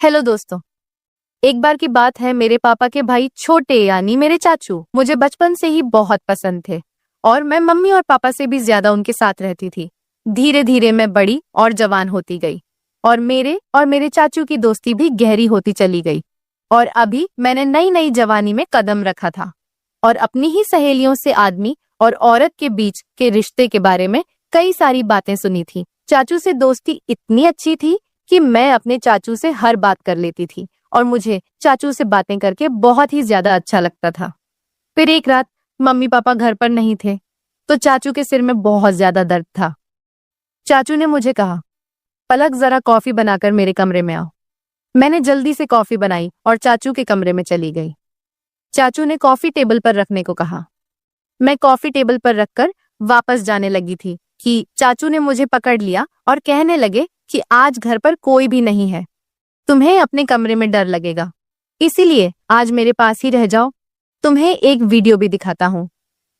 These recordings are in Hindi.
हेलो दोस्तों, एक बार की बात है। मेरे पापा के भाई छोटे यानी मेरे चाचू मुझे बचपन से ही बहुत पसंद थे और मैं मम्मी और पापा से भी ज्यादा उनके साथ रहती थी। धीरे धीरे मैं बड़ी और जवान होती गई और मेरे चाचू की दोस्ती भी गहरी होती चली गई। और अभी मैंने नई नई जवानी में कदम रखा था और अपनी ही सहेलियों से आदमी और औरत के बीच के रिश्ते के बारे में कई सारी बातें सुनी थी। चाचू से दोस्ती इतनी अच्छी थी कि मैं अपने चाचू से हर बात कर लेती थी और मुझे चाचू से बातें करके बहुत ही ज्यादा अच्छा लगता था। फिर एक रात मम्मी पापा घर पर नहीं थे तो चाचू के सिर में बहुत ज्यादा दर्द था। चाचू ने मुझे कहा, पलक जरा कॉफी बनाकर मेरे कमरे में आओ। मैंने जल्दी से कॉफी बनाई और चाचू के कमरे में चली गई। चाचू ने कॉफी टेबल पर रखने को कहा। मैं कॉफी टेबल पर रखकर वापस जाने लगी थी कि चाचू ने मुझे पकड़ लिया और कहने लगे कि आज घर पर कोई भी नहीं है, तुम्हें अपने कमरे में डर लगेगा, इसीलिए आज मेरे पास ही रह जाओ, तुम्हें एक वीडियो भी दिखाता हूँ।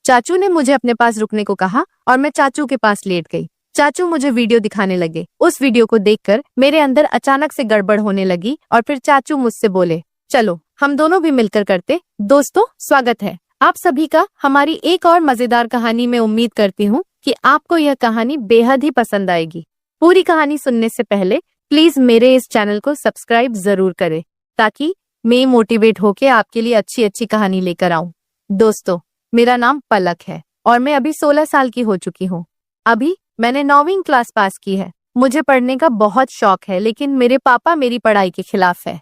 चाचू ने मुझे अपने पास रुकने को कहा और मैं चाचू के पास लेट गई। चाचू मुझे वीडियो दिखाने लगे। उस वीडियो को देखकर मेरे अंदर अचानक से गड़बड़ होने लगी और फिर चाचू मुझसे बोले, चलो हम दोनों भी मिलकर करते। दोस्तों, स्वागत है आप सभी का हमारी एक और मजेदार कहानी में। उम्मीद करती हूँ कि आपको यह कहानी बेहद ही पसंद आएगी। पूरी कहानी सुनने से पहले प्लीज मेरे इस चैनल को सब्सक्राइब जरूर करें ताकि मैं मोटिवेट होके आपके लिए अच्छी अच्छी कहानी लेकर आऊं। दोस्तों, मेरा नाम पलक है और मैं अभी 16 साल की हो चुकी हूँ। अभी मैंने 9वीं क्लास पास की है। मुझे पढ़ने का बहुत शौक है लेकिन मेरे पापा मेरी पढ़ाई के खिलाफ है।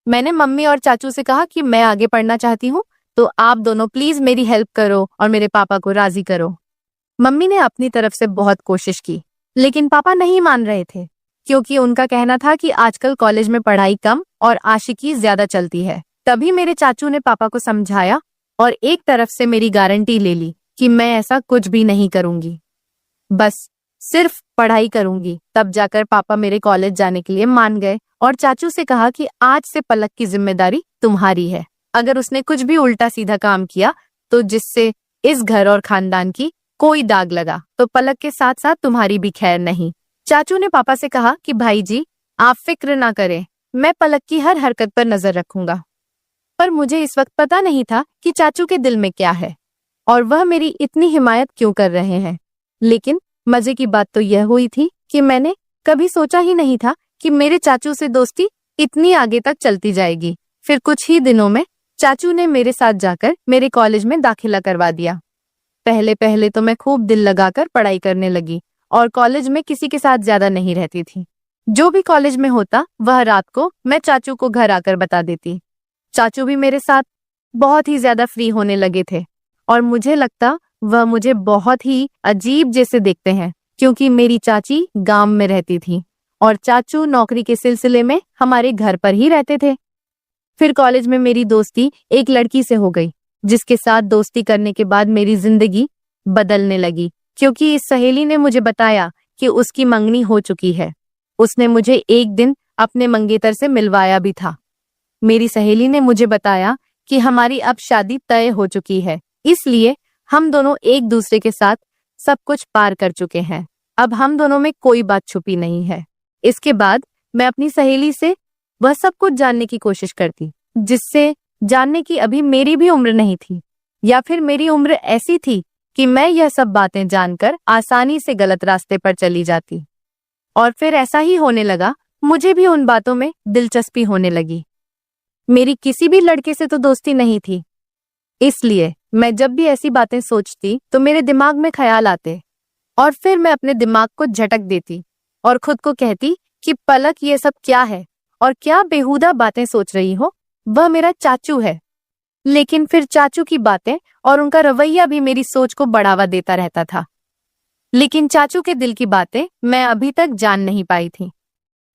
मैंने मम्मी और चाचू से कहा कि मैं आगे पढ़ना चाहती हूँ तो आप दोनों प्लीज मेरी हेल्प करो और मेरे पापा को राजी करो। मम्मी ने अपनी तरफ से बहुत कोशिश की लेकिन पापा नहीं मान रहे थे क्योंकि उनका कहना था कि आजकल कॉलेज में पढ़ाई कम और आशिकी ज्यादा चलती है। तभी मेरे चाचू ने पापा को समझाया और एक तरफ से मेरी गारंटी ले ली कि मैं ऐसा कुछ भी नहीं करूंगी, बस सिर्फ पढ़ाई करूंगी। तब जाकर पापा मेरे कॉलेज जाने के लिए मान गए और चाचू से कहा कि आज से पलक की जिम्मेदारी तुम्हारी है। अगर उसने कुछ भी उल्टा सीधा काम किया तो जिससे इस घर और खानदान की कोई दाग लगा तो पलक के साथ साथ तुम्हारी भी खैर नहीं। चाचू ने पापा से कहा कि भाई जी आप फिक्र ना करें, मैं पलक की हर हरकत पर नजर रखूंगा। पर मुझे इस वक्त पता नहीं था कि चाचू के दिल में क्या है और वह मेरी इतनी हिमायत क्यों कर रहे हैं। लेकिन मजे की बात तो यह हुई थी कि मैंने कभी सोचा ही नहीं था कि मेरे चाचू से दोस्ती इतनी आगे तक चलती जाएगी। फिर कुछ ही दिनों में चाचू ने मेरे साथ जाकर मेरे कॉलेज में दाखिला करवा दिया। पहले पहले तो मैं खूब दिल लगाकर पढ़ाई करने लगी और कॉलेज में किसी के साथ ज्यादा नहीं रहती थी। जो भी कॉलेज में होता वह रात को मैं चाचू को घर आकर बता देती। चाचू भी मेरे साथ बहुत ही ज्यादा फ्री होने लगे थे और मुझे लगता वह मुझे बहुत ही अजीब जैसे देखते हैं क्योंकि मेरी चाची गांव में रहती थी और चाचू नौकरी के सिलसिले में हमारे घर पर ही रहते थे। फिर कॉलेज में मेरी दोस्ती एक लड़की से हो गई जिसके साथ दोस्ती करने के बाद मेरी जिंदगी बदलने लगी क्योंकि इस सहेली ने मुझे बताया कि उसकी मंगनी हो चुकी है। उसने मुझे एक दिन अपने मंगेतर से मिलवाया भी था। मेरी सहेली ने मुझे बताया कि हमारी अब शादी तय हो चुकी है, इसलिए हम दोनों एक दूसरे के साथ सब कुछ पार कर चुके हैं। अब हम दोनों में कोई बात छुपी नहीं है। इसके बाद मैं अपनी सहेली से वह सब कुछ जानने की कोशिश करती जिससे जानने की अभी मेरी भी उम्र नहीं थी या फिर मेरी उम्र ऐसी थी कि मैं यह सब बातें जानकर आसानी से गलत रास्ते पर चली जाती। और फिर ऐसा ही होने लगा, मुझे भी उन बातों में दिलचस्पी होने लगी। मेरी किसी भी लड़के से तो दोस्ती नहीं थी, इसलिए मैं जब भी ऐसी बातें सोचती तो मेरे दिमाग में ख्याल आते और फिर मैं अपने दिमाग को झटक देती और खुद को कहती कि पलक ये सब क्या है और क्या बेहुदा बातें सोच रही हो, वह मेरा चाचू है। लेकिन फिर चाचू की बातें और उनका रवैया भी मेरी सोच को बढ़ावा देता रहता था। लेकिन चाचू के दिल की बातें मैं अभी तक जान नहीं पाई थी।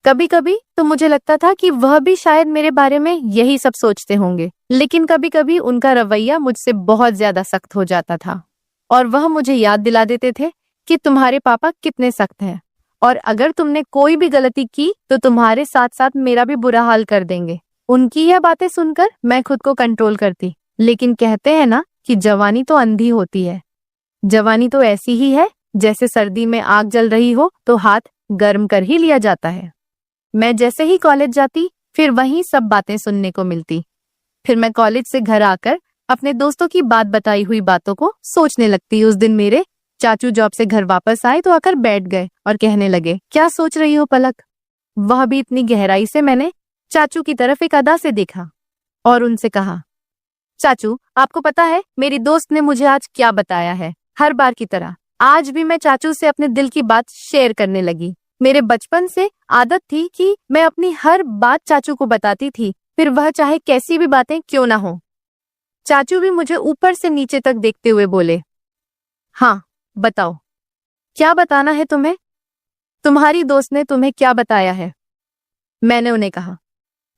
कभी कभी तो मुझे लगता था कि वह भी शायद मेरे बारे में यही सब सोचते होंगे, लेकिन कभी कभी उनका रवैया मुझसे बहुत ज्यादा सख्त हो जाता था और वह मुझे याद दिला देते थे कि तुम्हारे पापा कितने सख्त हैं और अगर तुमने कोई भी गलती की तो तुम्हारे साथ साथ मेरा भी बुरा हाल कर देंगे। उनकी यह बातें सुनकर मैं खुद को कंट्रोल करती, लेकिन कहते हैं ना कि जवानी तो अंधी होती है। जवानी तो ऐसी ही है जैसे सर्दी में आग जल रही हो तो हाथ गर्म कर ही लिया जाता है। मैं जैसे ही कॉलेज जाती फिर वहीं सब बातें सुनने को मिलती। फिर मैं कॉलेज से घर आकर अपने दोस्तों की बताई हुई बातों को सोचने लगती। उस दिन मेरे चाचू जॉब से घर वापस आए तो आकर बैठ गए और कहने लगे, क्या सोच रही हो पलक? वह भी इतनी गहराई से। मैंने चाचू की तरफ एक अदा से देखा और उनसे कहा, चाचू आपको पता है मेरी दोस्त ने मुझे आज क्या बताया है? हर बार की तरह आज भी मैं चाचू से अपने दिल की बात शेयर करने लगी। मेरे बचपन से आदत थी कि मैं अपनी हर बात चाचू को बताती थी, फिर वह चाहे कैसी भी बातें क्यों ना हो। चाचू भी मुझे ऊपर से नीचे तक देखते हुए बोले, हाँ बताओ, क्या बताना है तुम्हें? तुम्हारी दोस्त ने तुम्हें क्या बताया है? मैंने उन्हें कहा,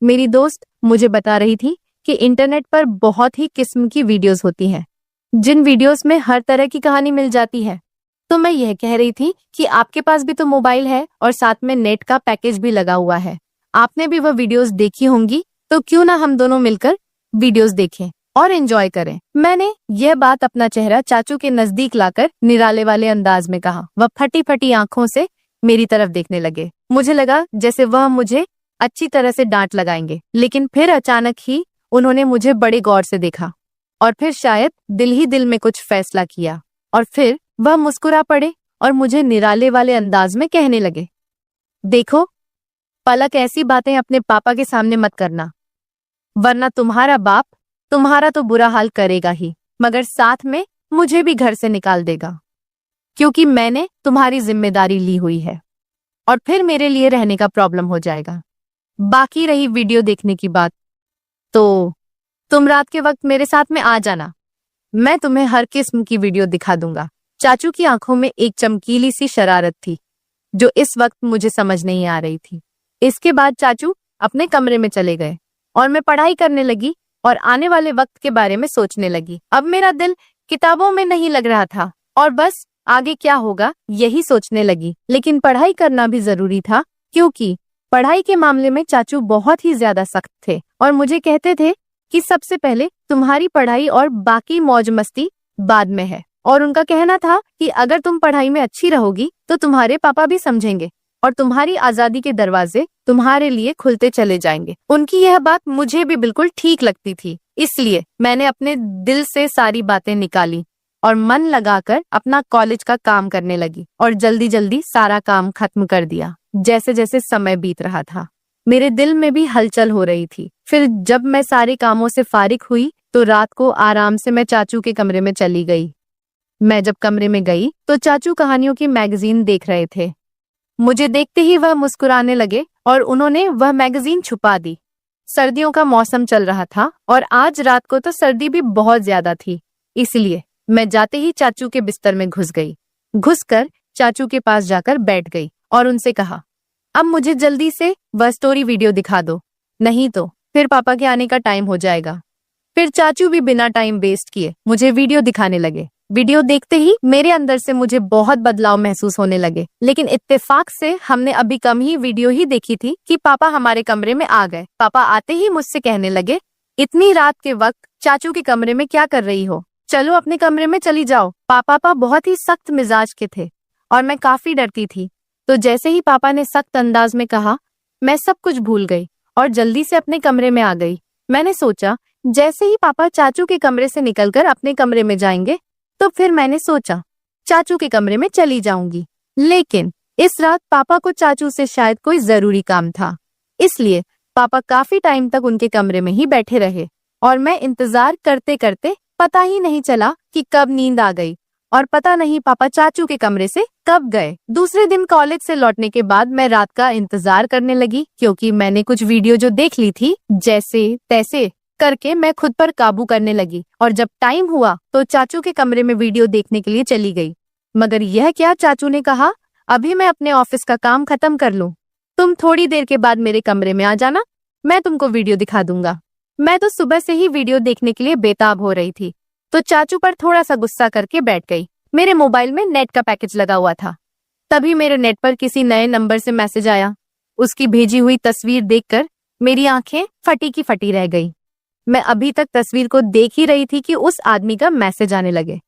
मेरी दोस्त मुझे बता रही थी कि इंटरनेट पर बहुत ही किस्म की वीडियोस होती हैं, जिन वीडियोस में हर तरह की कहानी मिल जाती है। तो मैं यह कह रही थी कि आपके पास भी तो मोबाइल है और साथ में नेट का पैकेज भी लगा हुआ है, आपने भी वह वीडियोस देखी होंगी, तो क्यों ना हम दोनों मिलकर वीडियोस देखें और एंजॉय करें। मैंने यह बात अपना चेहरा चाचू के नजदीक लाकर निराले वाले अंदाज में कहा। वह फटी फटी आंखों से मेरी तरफ देखने लगे। मुझे लगा जैसे वह मुझे अच्छी तरह से डांट लगाएंगे, लेकिन फिर अचानक ही उन्होंने मुझे बड़े गौर से देखा और फिर शायद दिल ही दिल में कुछ फैसला किया और फिर वह मुस्कुरा पड़े और मुझे निराले वाले अंदाज में कहने लगे, देखो पलक, ऐसी बातें अपने पापा के सामने मत करना, वरना तुम्हारा बाप तुम्हारा तो बुरा हाल करेगा ही, मगर साथ में मुझे भी घर से निकाल देगा, क्योंकि मैंने तुम्हारी जिम्मेदारी ली हुई है और फिर मेरे लिए रहने का प्रॉब्लम हो जाएगा। बाकी रही वीडियो देखने की बात, तो तुम रात के वक्त मेरे साथ में आ जाना, मैं तुम्हें हर किस्म की वीडियो दिखा दूंगा। चाचू की आंखों में एक चमकीली सी शरारत थी जो इस वक्त मुझे समझ नहीं आ रही थी। इसके बाद चाचू अपने कमरे में चले गए और मैं पढ़ाई करने लगी और आने वाले वक्त के बारे में सोचने लगी। अब मेरा दिल किताबों में नहीं लग रहा था और बस आगे क्या होगा यही सोचने लगी। लेकिन पढ़ाई करना भी जरूरी था, क्योंकि पढ़ाई के मामले में चाचू बहुत ही ज्यादा सख्त थे और मुझे कहते थे कि सबसे पहले तुम्हारी पढ़ाई और बाकी मौज मस्ती बाद में है। और उनका कहना था कि अगर तुम पढ़ाई में अच्छी रहोगी तो तुम्हारे पापा भी समझेंगे और तुम्हारी आजादी के दरवाजे तुम्हारे लिए खुलते चले जाएंगे। उनकी यह बात मुझे भी बिल्कुल ठीक लगती थी, इसलिए मैंने अपने दिल से सारी बातें निकाली और मन लगाकर अपना कॉलेज का काम करने लगी और जल्दी जल्दी सारा काम खत्म कर दिया। जैसे जैसे समय बीत रहा था मेरे दिल में भी हलचल हो रही थी। फिर जब मैं सारे कामों से फारिग हुई तो रात को आराम से मैं चाचू के कमरे में चली गई। मैं जब कमरे में गई तो चाचू कहानियों की मैगजीन देख रहे थे। मुझे देखते ही वह मुस्कुराने लगे और उन्होंने वह मैगजीन छुपा दी। सर्दियों का मौसम चल रहा था और आज रात को तो सर्दी भी बहुत ज्यादा थी, इसलिए मैं जाते ही चाचू के बिस्तर में घुस गई। घुसकर चाचू के पास जाकर बैठ गई और उनसे कहा, अब मुझे जल्दी से वह स्टोरी वीडियो दिखा दो, नहीं तो फिर पापा के आने का टाइम हो जाएगा। फिर चाचू भी बिना टाइम वेस्ट किए मुझे वीडियो दिखाने लगे। वीडियो देखते ही मेरे अंदर से मुझे बहुत बदलाव महसूस होने लगे, लेकिन इत्तेफाक से हमने अभी कम ही वीडियो ही देखी थी कि पापा हमारे कमरे में आ गए। पापा आते ही मुझसे कहने लगे, इतनी रात के वक्त चाचू के कमरे में क्या कर रही हो? चलो अपने कमरे में चली जाओ। पापा बहुत ही सख्त मिजाज के थे और मैं काफी डरती थी, तो जैसे ही पापा ने सख्त अंदाज में कहा, मैं सब कुछ भूल गई और जल्दी से अपने कमरे में आ गई। मैंने सोचा जैसे ही पापा चाचू के कमरे से निकलकर अपने कमरे में जाएंगे तो फिर मैंने सोचा चाचू के कमरे में चली जाऊंगी। लेकिन इस रात पापा को चाचू से शायद कोई जरूरी काम था, इसलिए पापा काफी टाइम तक उनके कमरे में ही बैठे रहे और मैं इंतजार करते करते पता ही नहीं चला कि कब नींद आ गई और पता नहीं पापा चाचू के कमरे से कब गए। दूसरे दिन कॉलेज से लौटने के बाद मैं रात का इंतजार करने लगी, क्योंकि मैंने कुछ वीडियो जो देख ली थी, जैसे तैसे करके मैं खुद पर काबू करने लगी और जब टाइम हुआ तो चाचू के कमरे में वीडियो देखने के लिए चली गई। मगर यह क्या, चाचू ने कहा, अभी मैं अपने ऑफिस का काम खत्म कर लूं, तुम थोड़ी देर के बाद मेरे कमरे में आ जाना, मैं तुमको वीडियो दिखा दूंगा। मैं तो सुबह से ही वीडियो देखने के लिए बेताब हो रही थी, तो चाचू पर थोड़ा सा गुस्सा करके बैठ गई। मेरे मोबाइल में नेट का पैकेज लगा हुआ था। तभी मेरे नेट पर किसी नए नंबर से मैसेज आया। उसकी भेजी हुई तस्वीर देखकर मेरी आंखें फटी की फटी रह गई। मैं अभी तक तस्वीर को देख ही रही थी कि उस आदमी का मैसेज आने लगे।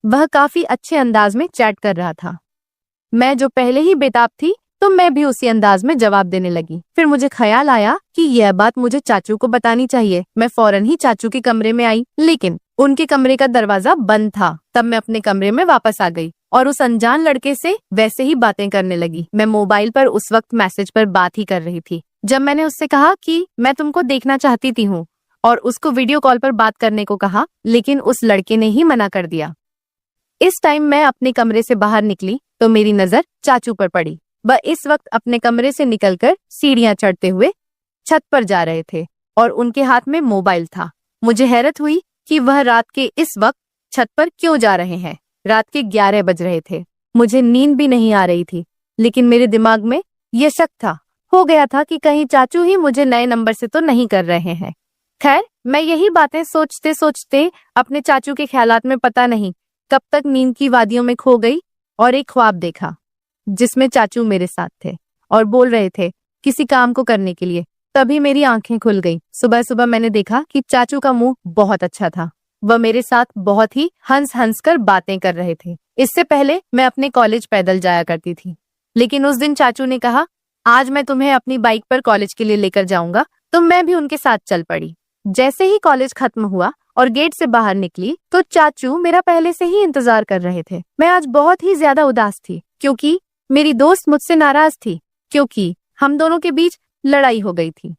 वह काफी अच्छे अंदाज में चैट कर रहा था। मैं जो पहले ही बेताब थी तो मैं भी उसी अंदाज में जवाब देने लगी। फिर मुझे ख्याल आया कि यह बात मुझे चाचू को बतानी चाहिए। मैं फौरन ही चाचू के कमरे में आई, लेकिन उनके कमरे का दरवाजा बंद था। तब मैं अपने कमरे में वापस आ गई और उस अनजान लड़के से वैसे ही बातें करने लगी। मैं मोबाइल पर उस वक्त मैसेज पर बात ही कर रही थी जब मैंने उससे कहा कि मैं तुमको देखना चाहती थी हूँ, और उसको वीडियो कॉल पर बात करने को कहा, लेकिन उस लड़के ने ही मना कर दिया। इस टाइम मैं अपने कमरे से बाहर निकली तो मेरी नजर चाचू पर पड़ी। वह इस वक्त अपने कमरे से निकलकर सीढ़ियां चढ़ते हुए छत पर जा रहे थे और उनके हाथ में मोबाइल था। मुझे हैरत हुई कि वह रात के इस वक्त छत पर क्यों जा रहे हैं। रात के 11 बज रहे थे। मुझे नींद भी नहीं आ रही थी, लेकिन मेरे दिमाग में यह शक हो गया था कि कहीं चाचू ही मुझे नए नंबर से तो नहीं कर रहे हैं। खैर, मैं यही बातें सोचते सोचते अपने चाचू के ख्यालात में पता नहीं कब तक नींद की वादियों में खो गई और एक ख्वाब देखा जिसमें चाचू मेरे साथ थे और बोल रहे थे किसी काम को करने के लिए। तभी मेरी आंखें खुल गई। सुबह सुबह मैंने देखा कि चाचू का मुंह बहुत अच्छा था। वह मेरे साथ बहुत ही हंस हंस कर बातें कर रहे थे। इससे पहले मैं अपने कॉलेज पैदल जाया करती थी, लेकिन उस दिन चाचू ने कहा आज मैं तुम्हें अपनी बाइक पर कॉलेज के लिए लेकर जाऊंगा, तो मैं भी उनके साथ चल पड़ी। जैसे ही कॉलेज खत्म हुआ और गेट से बाहर निकली तो चाचू मेरा पहले से ही इंतजार कर रहे थे। मैं आज बहुत ही ज्यादा उदास थी क्योंकि मेरी दोस्त मुझसे नाराज थी, क्योंकि हम दोनों के बीच लड़ाई हो गई थी।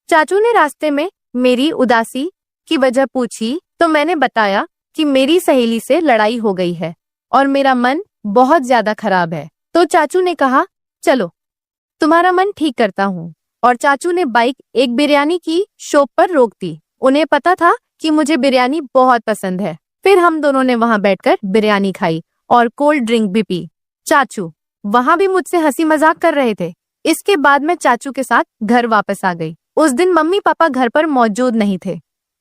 चाचू ने रास्ते में मेरी उदासी की वजह पूछी तो मैंने बताया कि मेरी सहेली से लड़ाई हो गई है और मेरा मन बहुत ज्यादा खराब है। तो चाचू ने कहा चलो तुम्हारा मन ठीक करता हूँ, और चाचू ने बाइक एक बिरयानी की शॉप पर रोक दी। उन्हें पता था कि मुझे बिरयानी बहुत पसंद है। फिर हम दोनों ने वहां बैठकर बिरयानी खाई और कोल्ड ड्रिंक भी पी। चाचू वहां भी मुझसे हंसी मजाक कर रहे थे। इसके बाद मैं चाचू के साथ घर वापस आ गई। उस दिन मम्मी पापा घर पर मौजूद नहीं थे,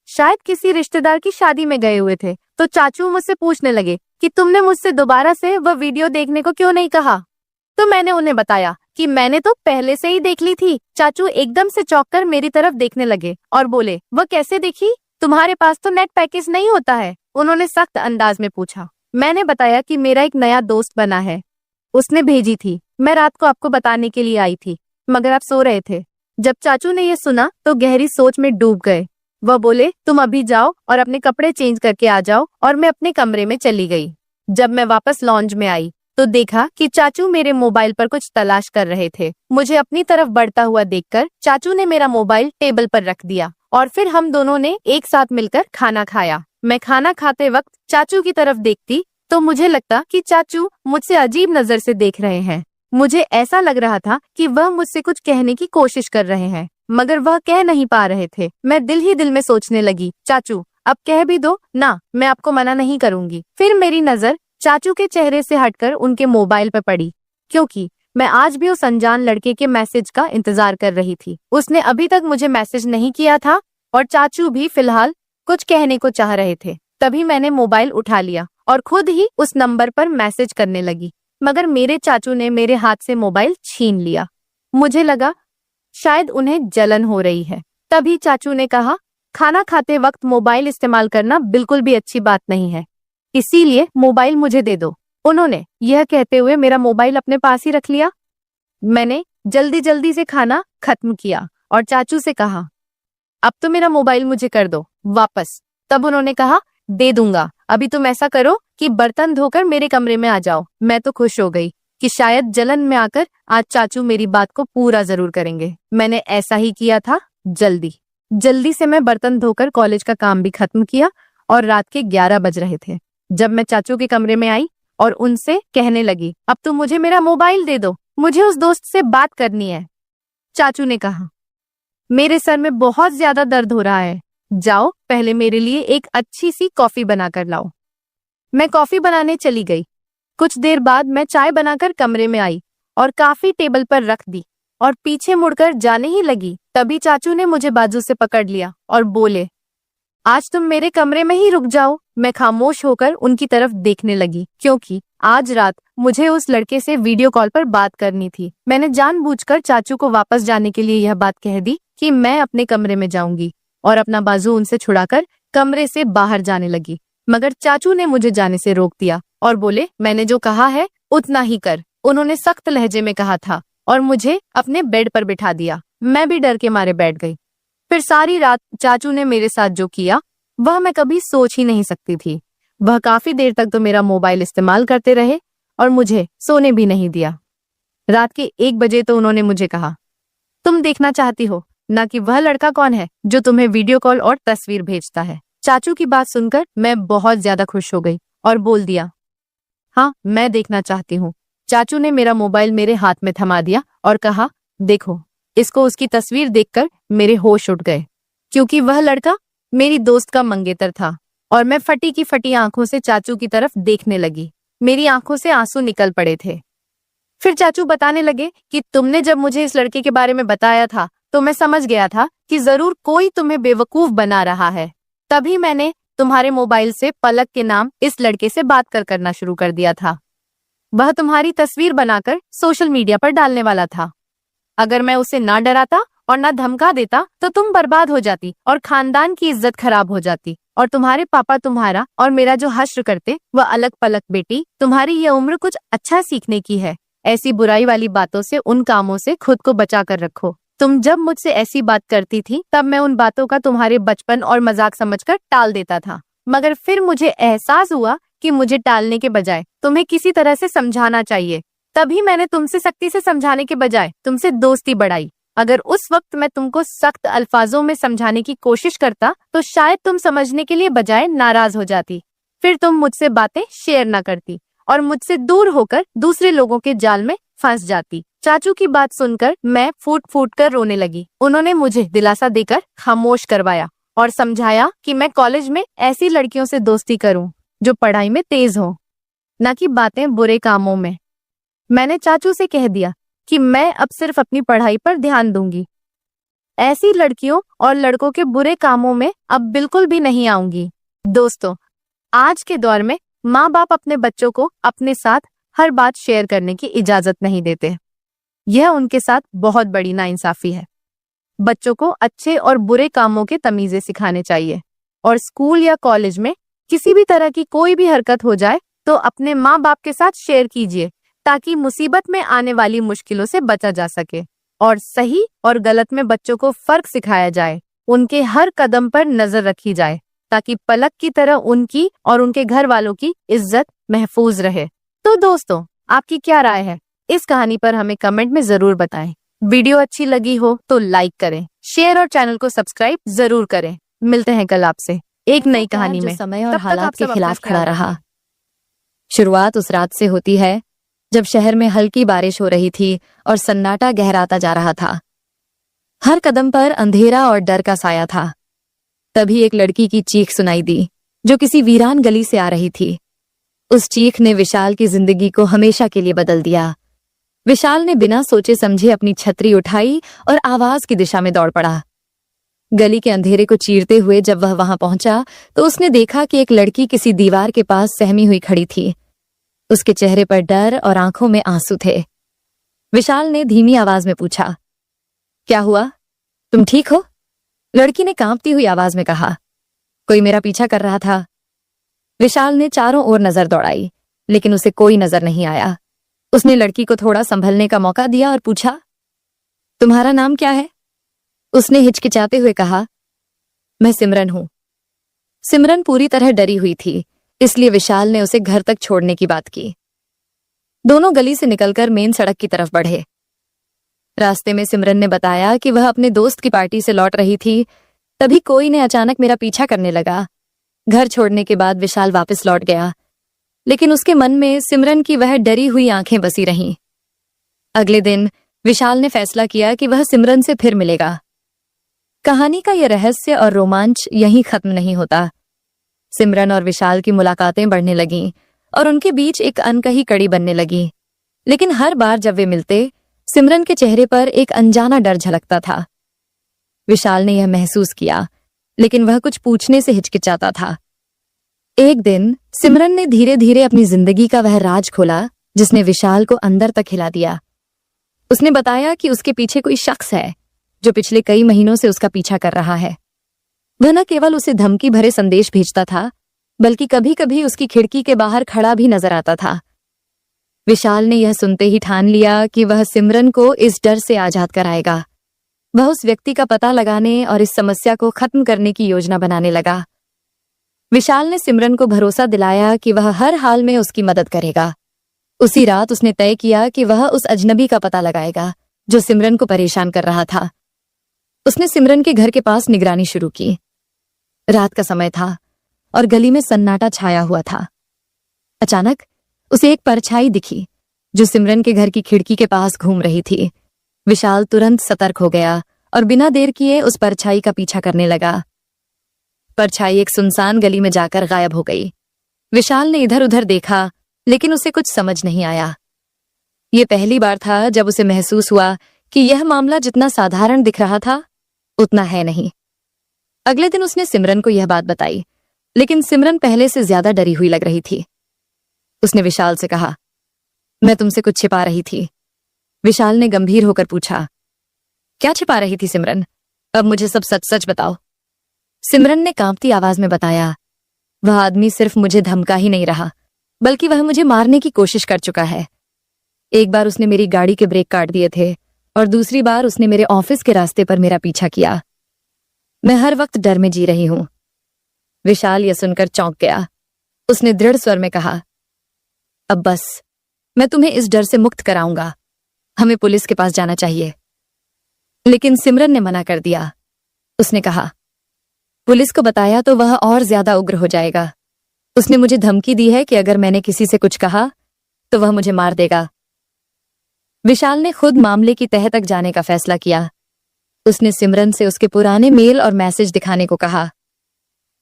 शायद किसी रिश्तेदार की शादी में गए हुए थे। तो चाचू मुझसे पूछने लगे कि तुमने मुझसे दोबारा से वह वीडियो देखने को क्यों नहीं कहा। तो मैंने उन्हें बताया कि मैंने तो पहले से ही देख ली थी। चाचू एकदम से चौंक कर मेरी तरफ देखने लगे और बोले वह कैसे देखी, तुम्हारे पास तो नेट पैकेज नहीं होता है। उन्होंने सख्त अंदाज में पूछा। मैंने बताया कि मेरा एक नया दोस्त बना है, उसने भेजी थी। मैं रात को आपको बताने के लिए आई थी, मगर आप सो रहे थे। जब चाचू ने यह सुना तो गहरी सोच में डूब गए। वह बोले तुम अभी जाओ और अपने कपड़े चेंज करके आ जाओ, और मैं अपने कमरे में चली गई। जब मैं वापस लॉन्ज में आई तो देखा कि चाचू मेरे मोबाइल पर कुछ तलाश कर रहे थे। मुझे अपनी तरफ बढ़ता हुआ देखकर चाचू ने मेरा मोबाइल टेबल पर रख दिया और फिर हम दोनों ने एक साथ मिलकर खाना खाया। मैं खाना खाते वक्त चाचू की तरफ देखती तो मुझे लगता कि चाचू मुझसे अजीब नजर से देख रहे हैं। मुझे ऐसा लग रहा था कि वह मुझसे कुछ कहने की कोशिश कर रहे हैं, मगर वह कह नहीं पा रहे थे। मैं दिल ही दिल में सोचने लगी चाचू अब कह भी दो ना, मैं आपको मना नहीं करूंगी। फिर मेरी नजर चाचू के चेहरे से हटकर उनके मोबाइल पर पड़ी, क्योंकि मैं आज भी उस अनजान लड़के के मैसेज का इंतजार कर रही थी। उसने अभी तक मुझे मैसेज नहीं किया था और चाचू भी फिलहाल कुछ कहने को चाह रहे थे। तभी मैंने मोबाइल उठा लिया और खुद ही उस नंबर पर मैसेज करने लगी, मगर मेरे चाचू ने मेरे हाथ से मोबाइल छीन लिया। मुझे लगा शायद उन्हें जलन हो रही है। तभी चाचू ने कहा खाना खाते वक्त मोबाइल इस्तेमाल करना बिल्कुल भी अच्छी बात नहीं है, इसीलिए मोबाइल मुझे दे दो। उन्होंने यह कहते हुए मेरा मोबाइल अपने पास ही रख लिया। मैंने जल्दी जल्दी से खाना खत्म किया और चाचू से कहा अब तो मेरा मोबाइल मुझे कर दो वापस। तब उन्होंने कहा दे दूंगा, अभी तुम ऐसा करो कि बर्तन धोकर मेरे कमरे में आ जाओ। मैं तो खुश हो गई कि शायद जलन में आकर आज चाचू मेरी बात को पूरा जरूर करेंगे। मैंने ऐसा ही किया था। जल्दी से मैं बर्तन धोकर कॉलेज का काम भी खत्म किया और रात के 11 बज रहे थे जब मैं चाचू के कमरे में आई और उनसे कहने लगी अब तुम मुझे मेरा मोबाइल दे दो, मुझे उस दोस्त से बात करनी है। चाचू ने कहा मेरे सर में बहुत ज्यादा दर्द हो रहा है, जाओ पहले मेरे लिए एक अच्छी सी कॉफी बनाकर लाओ। मैं कॉफी बनाने चली गई। कुछ देर बाद मैं चाय बनाकर कमरे में आई और काफी टेबल पर रख दी और पीछे मुड़कर जाने ही लगी। तभी चाचू ने मुझे बाजू से पकड़ लिया और बोले आज तुम मेरे कमरे में ही रुक जाओ। मैं खामोश होकर उनकी तरफ देखने लगी, क्योंकि आज रात मुझे उस लड़के से वीडियो कॉल पर बात करनी थी। मैंने जानबूझकर चाचू को वापस जाने के लिए यह बात कह दी कि मैं अपने कमरे में जाऊंगी और अपना बाजू उनसे छुड़ाकर कमरे से बाहर जाने लगी, मगर चाचू ने मुझे जाने से रोक दिया और बोले मैंने जो कहा है उतना ही कर। उन्होंने सख्त लहजे में कहा था और मुझे अपने बेड पर बिठा दिया। मैं भी डर के मारे बैठ गई। फिर सारी रात चाचू ने मेरे साथ जो किया वह मैं कभी सोच ही नहीं सकती थी। वह काफी देर तक तो मेरा मोबाइल इस्तेमाल करते रहे और मुझे सोने भी नहीं दिया। रात के 1 बजे तो उन्होंने मुझे कहा, तुम देखना चाहती हो ना कि वह लड़का कौन है जो तुम्हें वीडियो कॉल और तस्वीर भेजता है। चाचू की बात सुनकर मैं बहुत ज्यादा खुश हो गई और बोल दिया, हाँ मैं देखना चाहती हूँ। चाचू ने मेरा मोबाइल मेरे हाथ में थमा दिया और कहा, देखो। इसको उसकी तस्वीर देखकर मेरे होश उड़ गए, क्योंकि वह लड़का मेरी दोस्त का मंगेतर था और मैं फटी की फटी आंखों से चाचू की तरफ देखने लगी। मेरी आंखों से आंसू निकल पड़े थे। फिर चाचू बताने लगे कि तुमने जब मुझे इस लड़के के बारे में बताया था तो मैं समझ गया था कि जरूर कोई तुम्हें बेवकूफ बना रहा है। तभी मैंने तुम्हारे मोबाइल से पलक के नाम इस लड़के से बात करना शुरू कर दिया था। वह तुम्हारी तस्वीर बनाकर सोशल मीडिया पर डालने वाला था। अगर मैं उसे ना डराता और ना धमका देता तो तुम बर्बाद हो जाती और खानदान की इज्जत खराब हो जाती और तुम्हारे पापा तुम्हारा और मेरा जो हश्र करते वह अलग पलक। बेटी, तुम्हारी ये उम्र कुछ अच्छा सीखने की है। ऐसी बुराई वाली बातों से, उन कामों से खुद को बचा कर रखो। तुम जब मुझसे ऐसी बात करती थी तब मैं उन बातों का तुम्हारे बचपन और मजाक समझकर टाल देता था, मगर फिर मुझे एहसास हुआ कि मुझे टालने के बजाय तुम्हें किसी तरह से समझाना चाहिए। तभी मैंने तुमसे सख्ती से समझाने के बजाय तुमसे दोस्ती बढ़ाई। अगर उस वक्त मैं तुमको सख्त अल्फाजों में समझाने की कोशिश करता तो शायद तुम समझने के लिए बजाय नाराज हो जाती। फिर तुम मुझसे बातें शेयर ना करती और मुझसे दूर होकर दूसरे लोगों के जाल में फंस जाती। चाचू की बात सुनकर मैं फूट फूट कर रोने लगी। उन्होंने मुझे दिलासा देकर खामोश करवाया और समझाया कि मैं कॉलेज में ऐसी लड़कियों से दोस्ती करूं जो पढ़ाई में तेज हो, न कि बातें बुरे कामों में। मैंने चाचू से कह दिया कि मैं अब सिर्फ अपनी पढ़ाई पर ध्यान दूंगी। ऐसी लड़कियों और लड़कों के बुरे कामों में अब बिल्कुल भी नहीं आऊंगी। दोस्तों, आज के दौर में माँ बाप अपने बच्चों को अपने साथ हर बात शेयर करने की इजाजत नहीं देते। यह उनके साथ बहुत बड़ी नाइंसाफी है। बच्चों को अच्छे और बुरे कामों के तमीज़ें सिखाने चाहिए और स्कूल या कॉलेज में किसी भी तरह की कोई भी हरकत हो जाए तो अपने माँ बाप के साथ शेयर कीजिए, ताकि मुसीबत में आने वाली मुश्किलों से बचा जा सके। और सही और गलत में बच्चों को फर्क सिखाया जाए, उनके हर कदम पर नजर रखी जाए, ताकि पलक की तरह उनकी और उनके घर वालों की इज्जत महफूज रहे। तो दोस्तों, आपकी क्या राय है इस कहानी पर हमें कमेंट में जरूर बताएं। वीडियो अच्छी लगी हो तो लाइक करें, शेयर और चैनल को सब्सक्राइब जरूर करें। मिलते हैं कल आपसे एक नई कहानी में। समय और हालात के खिलाफ खड़ा रहा। शुरुआत उस रात से होती है जब शहर में हल्की बारिश हो रही थी और सन्नाटा गहराता जा रहा था। हर कदम पर अंधेरा और डर का साया था। तभी एक लड़की की चीख सुनाई दी जो किसी वीरान गली से आ रही थी। उस चीख ने विशाल की जिंदगी को हमेशा के लिए बदल दिया। विशाल ने बिना सोचे समझे अपनी छतरी उठाई और आवाज की दिशा में दौड़ पड़ा। गली के अंधेरे को चीरते हुए जब वह वहां पहुंचा तो उसने देखा कि एक लड़की किसी दीवार के पास सहमी हुई खड़ी थी। उसके चेहरे पर डर और आंखों में आंसू थे। विशाल ने धीमी आवाज में पूछा, क्या हुआ, तुम ठीक हो? लड़की ने कांपती हुई आवाज में कहा, कोई मेरा पीछा कर रहा था। विशाल ने चारों ओर नजर दौड़ाई, लेकिन उसे कोई नजर नहीं आया। उसने लड़की को थोड़ा संभलने का मौका दिया और पूछा, तुम्हारा नाम क्या है? उसने हिचकिचाते हुए कहा, मैं सिमरन हूं। सिमरन पूरी तरह डरी हुई थी, इसलिए विशाल ने उसे घर तक छोड़ने की बात की। दोनों गली से निकलकर मेन सड़क की तरफ बढ़े। रास्ते में सिमरन ने बताया कि वह अपने दोस्त की पार्टी से लौट रही थी, तभी कोई ने अचानक मेरा पीछा करने लगा। घर छोड़ने के बाद विशाल वापस लौट गया, लेकिन उसके मन में सिमरन की वह डरी हुई आंखें बसी रहीं। अगले दिन विशाल ने फैसला किया कि वह सिमरन से फिर मिलेगा। कहानी का यह रहस्य और रोमांच यहीं खत्म नहीं होता। सिमरन और विशाल की मुलाकातें बढ़ने लगीं और उनके बीच एक अनकही कड़ी बनने लगी। लेकिन हर बार जब वे मिलते, सिमरन के चेहरे पर एक अनजाना डर झलकता था। विशाल ने यह महसूस किया, लेकिन वह कुछ पूछने से हिचकिचाता था। एक दिन सिमरन ने धीरे धीरे अपनी जिंदगी का वह राज खोला जिसने विशाल को अंदर तक हिला दिया। उसने बताया कि उसके पीछे कोई शख्स है जो पिछले कई महीनों से उसका पीछा कर रहा है। वह न केवल उसे धमकी भरे संदेश भेजता था, बल्कि कभी कभी उसकी खिड़की के बाहर खड़ा भी नजर आता था। विशाल ने यह सुनते ही ठान लिया कि वह सिमरन को इस डर से आजाद कराएगा। वह उस व्यक्ति का पता लगाने और इस समस्या को खत्म करने की योजना बनाने लगा। विशाल ने सिमरन को भरोसा दिलाया कि वह हर हाल में उसकी मदद करेगा। उसी रात उसने तय किया कि वह उस अजनबी का पता लगाएगा जो सिमरन को परेशान कर रहा था। उसने सिमरन के घर के पास निगरानी शुरू की। रात का समय था और गली में सन्नाटा छाया हुआ था। अचानक उसे एक परछाई दिखी जो सिमरन के घर की खिड़की के पास घूम रही थी। विशाल तुरंत सतर्क हो गया और बिना देर किए उस परछाई का पीछा करने लगा। परछाई एक सुनसान गली में जाकर गायब हो गई। विशाल ने इधर उधर देखा, लेकिन उसे कुछ समझ नहीं आया। ये पहली बार था जब उसे महसूस हुआ कि यह मामला जितना साधारण दिख रहा था उतना है नहीं। अगले दिन उसने सिमरन को यह बात बताई, लेकिन सिमरन पहले से ज्यादा डरी हुई लग रही थी। उसने विशाल से कहा, मैं तुमसे कुछ छिपा रही थी। विशाल ने गंभीर होकर पूछा, क्या छिपा रही थी सिमरन? अब मुझे सब सच सच बताओ। सिमरन ने कांपती आवाज में बताया, वह आदमी सिर्फ मुझे धमका ही नहीं रहा, बल्कि वह मुझे मारने की कोशिश कर चुका है। एक बार उसने मेरी गाड़ी के ब्रेक काट दिए थे और दूसरी बार उसने मेरे ऑफिस के रास्ते पर मेरा पीछा किया। मैं हर वक्त डर में जी रही हूं। विशाल यह सुनकर चौंक गया। उसने दृढ़ स्वर में कहा, अब बस, मैं तुम्हें इस डर से मुक्त कराऊंगा। हमें पुलिस के पास जाना चाहिए। लेकिन सिमरन ने मना कर दिया। उसने कहा, पुलिस को बताया तो वह और ज्यादा उग्र हो जाएगा। उसने मुझे धमकी दी है कि अगर मैंने किसी से कुछ कहा तो वह मुझे मार देगा। विशाल ने खुद मामले की तह तक जाने का फैसला किया। उसने सिमरन से उसके पुराने मेल और मैसेज दिखाने को कहा।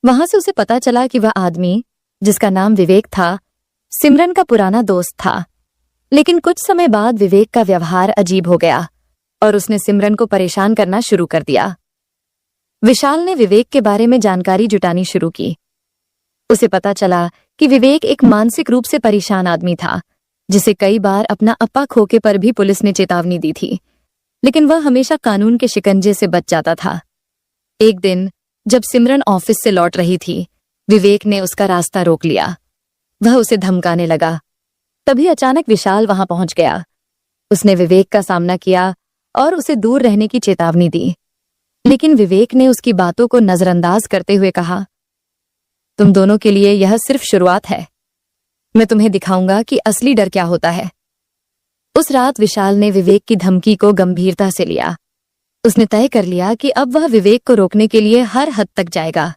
वहां से उसे पता चला कि वह आदमी, जिसका नाम विवेक था, सिमरन का पुराना दोस्त था। लेकिन कुछ समय बाद विवेक का व्यवहार अजीब हो गया और उसने सिमरन को परेशान करना शुरू कर दिया। विशाल ने विवेक के बारे में जानकारी जुटानी शुरू की। उसे पता चला कि विवेक एक मानसिक रूप से परेशान आदमी था, जिसे कई बार अपना अपा खोके पर भी पुलिस ने चेतावनी दी थी, लेकिन वह हमेशा कानून के शिकंजे से बच जाता था। एक दिन जब सिमरन ऑफिस से लौट रही थी, विवेक ने उसका रास्ता रोक लिया। वह उसे धमकाने लगा। तभी अचानक विशाल वहां पहुंच गया। उसने विवेक का सामना किया और उसे दूर रहने की चेतावनी दी, लेकिन विवेक ने उसकी बातों को नजरअंदाज करते हुए कहा, तुम दोनों के लिए यह सिर्फ शुरुआत है। मैं तुम्हें दिखाऊंगा कि असली डर क्या होता है। उस रात विशाल ने विवेक की धमकी को गंभीरता से लिया। उसने तय कर लिया कि अब वह विवेक को रोकने के लिए हर हद तक जाएगा।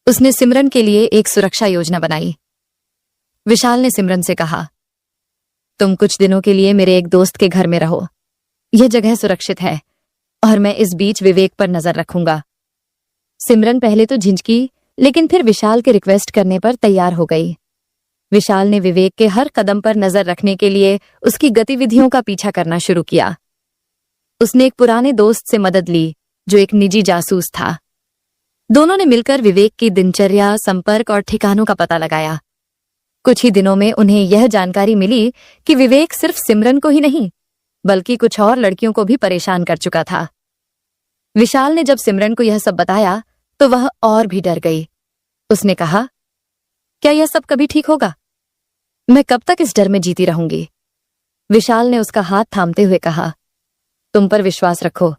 उसने सिमरन के लिए एक सुरक्षा योजना बनाई। विशाल ने सिमरन से कहा, तुम कुछ दिनों के लिए मेरे एक दोस्त के घर में रहो। यह जगह सुरक्षित है और मैं इस बीच विवेक पर नजर रखूंगा। सिमरन पहले तो झिझकी, लेकिन फिर विशाल के रिक्वेस्ट करने पर तैयार हो गई। विशाल ने विवेक के हर कदम पर नजर रखने के लिए उसकी गतिविधियों का पीछा करना शुरू किया। उसने एक पुराने दोस्त से मदद ली जो एक निजी जासूस था। दोनों ने मिलकर विवेक की दिनचर्या, संपर्क और ठिकानों का पता लगाया। कुछ ही दिनों में उन्हें यह जानकारी मिली कि विवेक सिर्फ सिमरन को ही नहीं, बल्कि कुछ और लड़कियों को भी परेशान कर चुका था। विशाल ने जब सिमरन को यह सब बताया तो वह और भी डर गई। उसने कहा, क्या यह सब कभी ठीक होगा? मैं कब तक इस डर में जीती रहूंगी? विशाल ने उसका हाथ थामते हुए कहा, तुम पर विश्वास रखो,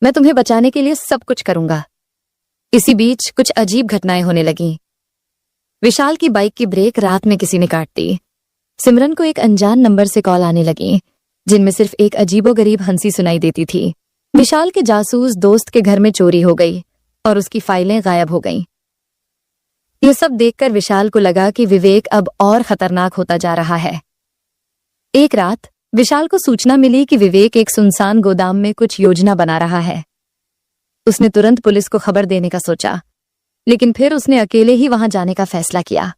मैं तुम्हें बचाने के लिए सब कुछ करूंगा। इसी बीच कुछ अजीब घटनाएं होने लगीं। विशाल की बाइक की ब्रेक रात में किसी ने काट दी। सिमरन को एक अनजान नंबर से कॉल आने लगी, जिनमें सिर्फ एक अजीबोगरीब हंसी सुनाई देती थी। विशाल के जासूस दोस्त के घर में चोरी हो गई और उसकी फाइलें गायब हो गईं। यह सब देखकर विशाल को लगा कि विवेक अब और खतरनाक होता जा रहा है। एक रात विशाल को सूचना मिली कि विवेक एक सुनसान गोदाम में कुछ योजना बना रहा है। उसने तुरंत पुलिस को खबर देने का सोचा, लेकिन फिर उसने अकेले ही वहां जाने का फैसला किया।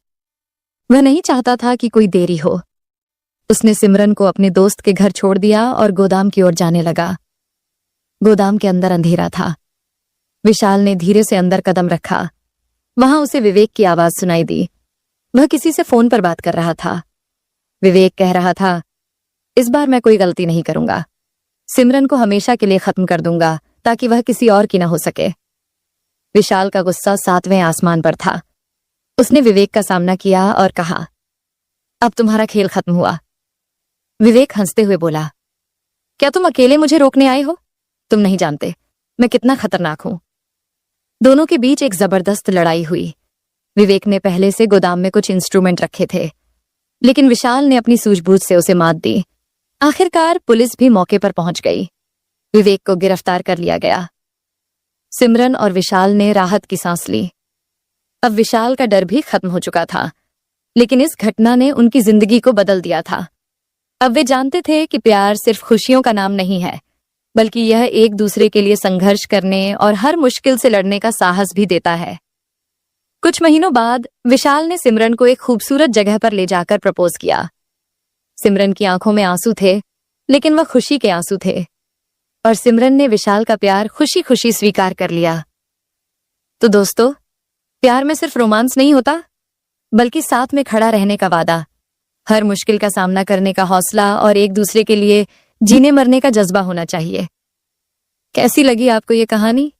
वह नहीं चाहता था कि कोई देरी हो। उसने सिमरन को अपने दोस्त के घर छोड़ दिया और गोदाम की ओर जाने लगा। गोदाम के अंदर अंधेरा था। विशाल ने धीरे से अंदर कदम रखा। वहां उसे विवेक की आवाज सुनाई दी। वह किसी से फोन पर बात कर रहा था। विवेक कह रहा था, इस बार मैं कोई गलती नहीं करूंगा। सिमरन को हमेशा के लिए खत्म कर दूंगा ताकि वह किसी और की न हो सके। विशाल का गुस्सा 7वें आसमान पर था। उसने विवेक का सामना किया और कहा, अब तुम्हारा खेल खत्म हुआ। विवेक हंसते हुए बोला, क्या तुम अकेले मुझे रोकने आए हो? तुम नहीं जानते मैं कितना खतरनाक हूं। दोनों के बीच एक जबरदस्त लड़ाई हुई। विवेक ने पहले से गोदाम में कुछ इंस्ट्रूमेंट रखे थे, लेकिन विशाल ने अपनी सूझबूझ से उसे मात दी। आखिरकार पुलिस भी मौके पर पहुंच गई। विवेक को गिरफ्तार कर लिया गया। सिमरन और विशाल ने राहत की सांस ली। अब विशाल का डर भी खत्म हो चुका था, लेकिन इस घटना ने उनकी जिंदगी को बदल दिया था। अब वे जानते थे कि प्यार सिर्फ खुशियों का नाम नहीं है, बल्कि यह एक दूसरे के लिए संघर्ष करने और हर मुश्किल से लड़ने का साहस भी देता है। कुछ महीनों बाद विशाल ने सिमरन को एक खूबसूरत जगह पर ले जाकर प्रपोज किया। सिमरन की आंखों में आंसू थे, लेकिन वह खुशी के आंसू थे, और सिमरन ने विशाल का प्यार खुशी खुशी स्वीकार कर लिया। तो दोस्तों, प्यार में सिर्फ रोमांस नहीं होता, बल्कि साथ में खड़ा रहने का वादा, हर मुश्किल का सामना करने का हौसला और एक दूसरे के लिए जीने मरने का जज्बा होना चाहिए। कैसी लगी आपको ये कहानी?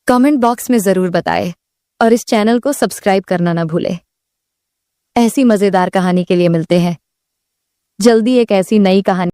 कमेंट बॉक्स में जरूर बताएं और इस चैनल को सब्सक्राइब करना ना भूलें। ऐसी मजेदार कहानी के लिए मिलते हैं जल्दी एक ऐसी नई कहानी।